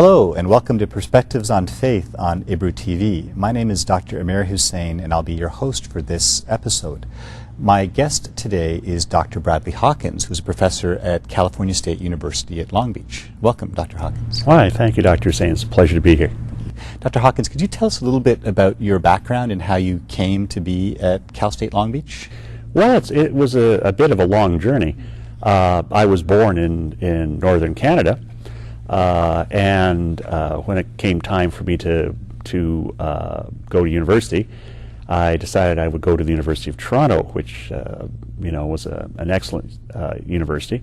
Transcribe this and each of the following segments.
Hello and welcome to Perspectives on Faith on IBRU TV. My name is Dr. Amir Hussain and I'll be your host for this episode. My guest today is Dr. Bradley Hawkins, who's a professor at California State University at Long Beach. Welcome, Dr. Hawkins. Hi, thank you, Dr. Hussain. It's a pleasure to be here. Dr. Hawkins, could you tell us a little bit about your background and how you came to be at Cal State Long Beach? Well, it was a bit of a long journey. I was born in northern Canada, and when it came time for me to go to university, I decided I would go to the University of Toronto, which was an excellent university.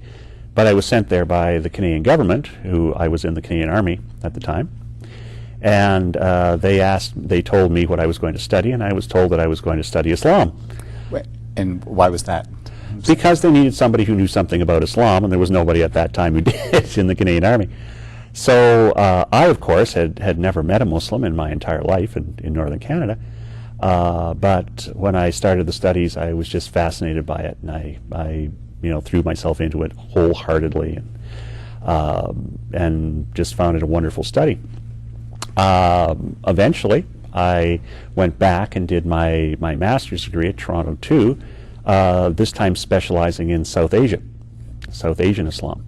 But I was sent there by the Canadian government, who I was in the Canadian Army at the time, and they told me what I was going to study, and I was told that I was going to study Islam. And why was that? Because they needed somebody who knew something about Islam, and there was nobody at that time who did in the Canadian Army. So I, of course, had never met a Muslim in my entire life in northern Canada. But when I started the studies, I was just fascinated by it, and I threw myself into it wholeheartedly, and just found it a wonderful study. Eventually, I went back and did my master's degree at Toronto too, this time specializing in South Asian Islam.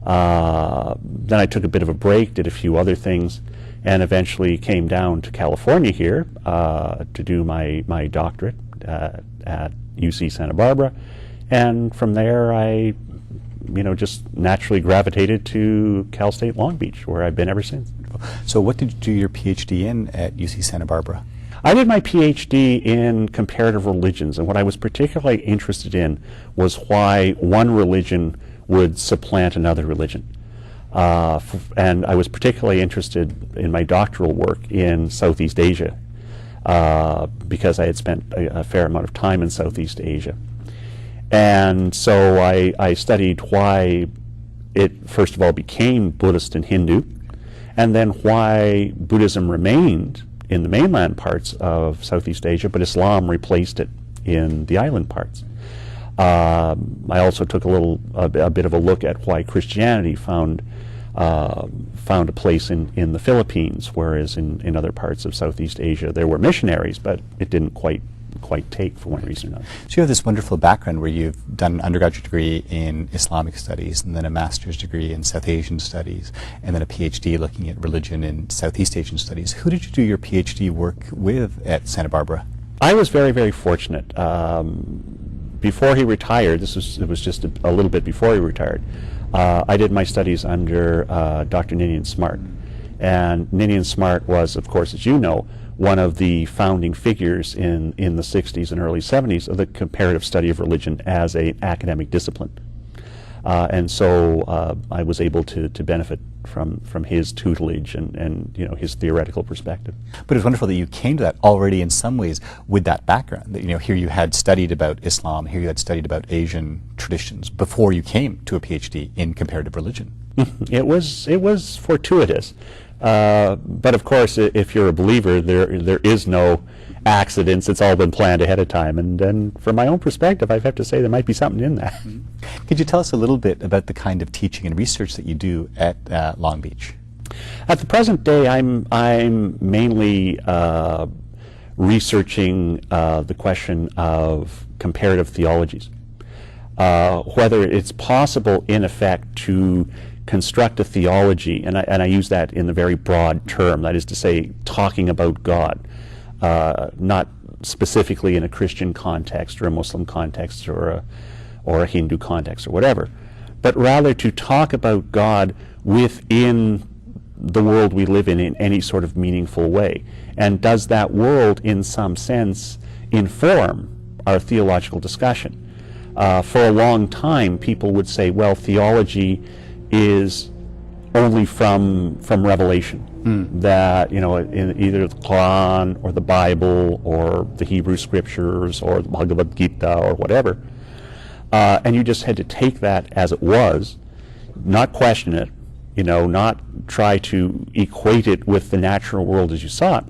Then I took a bit of a break, did a few other things, and eventually came down to California here to do my doctorate at UC Santa Barbara, and from there I just naturally gravitated to Cal State Long Beach, where I've been ever since. So what did you do your PhD in at UC Santa Barbara? I did my PhD in comparative religions, and what I was particularly interested in was why one religion would supplant another religion. And I was particularly interested in my doctoral work in Southeast Asia, because I had spent a fair amount of time in Southeast Asia. And so I studied why it, first of all, became Buddhist and Hindu, and then why Buddhism remained in the mainland parts of Southeast Asia, but Islam replaced it in the island parts. I also took a bit of a look at why Christianity found a place in the Philippines, whereas in other parts of Southeast Asia there were missionaries, but it didn't quite take for one reason or another. So you have this wonderful background where you've done an undergraduate degree in Islamic studies, and then a master's degree in South Asian studies, and then a PhD looking at religion in Southeast Asian studies. Who did you do your PhD work with at Santa Barbara? I was very, very fortunate. Before he retired, it was just a little bit before he retired, I did my studies under Dr. Ninian Smart. And Ninian Smart was, of course, as you know, one of the founding figures in the 60s and early 70s of the comparative study of religion as an academic discipline. And so I was able to benefit from his tutelage and his theoretical perspective. But it's wonderful that you came to that already in some ways with that background. That here you had studied about Islam, here you had studied about Asian traditions before you came to a PhD in comparative religion. It was fortuitous. But of course, if you're a believer, there is no accidents. It's all been planned ahead of time. And from my own perspective, I have to say there might be something in that. Could you tell us a little bit about the kind of teaching and research that you do at Long Beach? At the present day, I'm mainly researching the question of comparative theologies. Whether it's possible, in effect, to construct a theology, and I use that in the very broad term, that is to say, talking about God, not specifically in a Christian context or a Muslim context or a Hindu context or whatever, but rather to talk about God within the world we live in any sort of meaningful way. And does that world, in some sense, inform our theological discussion? For a long time, people would say, well, theology is only from revelation, that in either the Quran or the Bible or the Hebrew Scriptures or the Bhagavad Gita or whatever, and you just had to take that as it was, not question it, not try to equate it with the natural world as you saw it,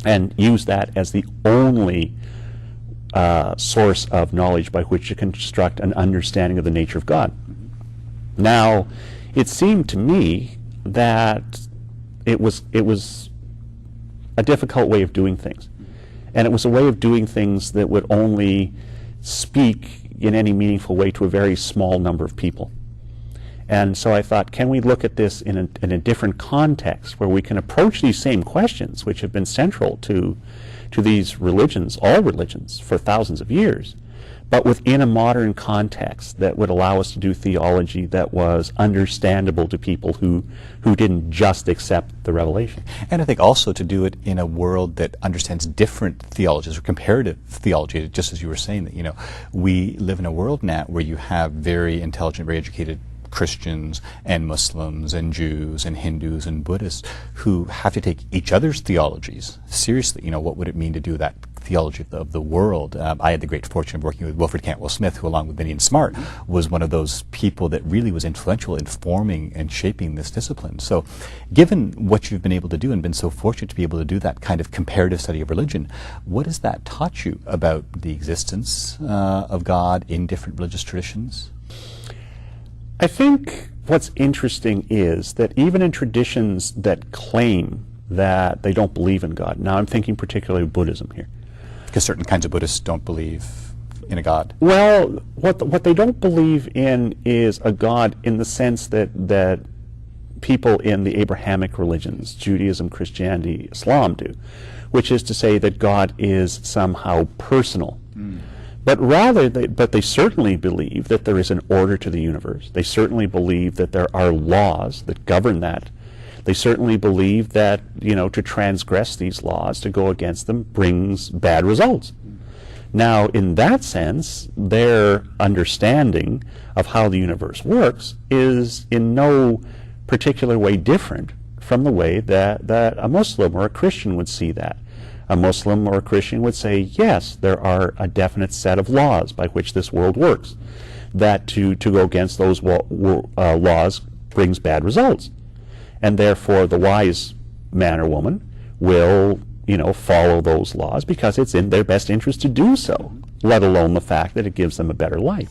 and use that as the only source of knowledge by which to construct an understanding of the nature of God. Now, it seemed to me that it was a difficult way of doing things. And it was a way of doing things that would only speak in any meaningful way to a very small number of people. And so I thought, can we look at this in a different context where we can approach these same questions, which have been central to these religions, all religions, for thousands of years, but within a modern context that would allow us to do theology that was understandable to people who didn't just accept the revelation. And I think also to do it in a world that understands different theologies or comparative theology, just as you were saying that, you know, we live in a world now where you have very intelligent, very educated Christians and Muslims and Jews and Hindus and Buddhists who have to take each other's theologies seriously. You know, what would it mean to do that theology of the world? I had the great fortune of working with Wilfred Cantwell Smith, who along with Vivian Smart was one of those people that really was influential in forming and shaping this discipline. So given what you've been able to do and been so fortunate to be able to do that kind of comparative study of religion, what has that taught you about the existence of God in different religious traditions? I think what's interesting is that even in traditions that claim that they don't believe in God, now I'm thinking particularly of Buddhism here. Because certain kinds of Buddhists don't believe in a God. Well, what they don't believe in is a God in the sense that people in the Abrahamic religions, Judaism, Christianity, Islam do, which is to say that God is somehow personal. But rather, they certainly believe that there is an order to the universe. They certainly believe that there are laws that govern that. They certainly believe that, you know, to transgress these laws, to go against them, brings bad results. Now, in that sense, their understanding of how the universe works is in no particular way different from the way that a Muslim or a Christian would see that. A Muslim or a Christian would say, yes, there are a definite set of laws by which this world works, that to go against those laws brings bad results. And therefore the wise man or woman will, you know, follow those laws because it's in their best interest to do so, let alone the fact that it gives them a better life.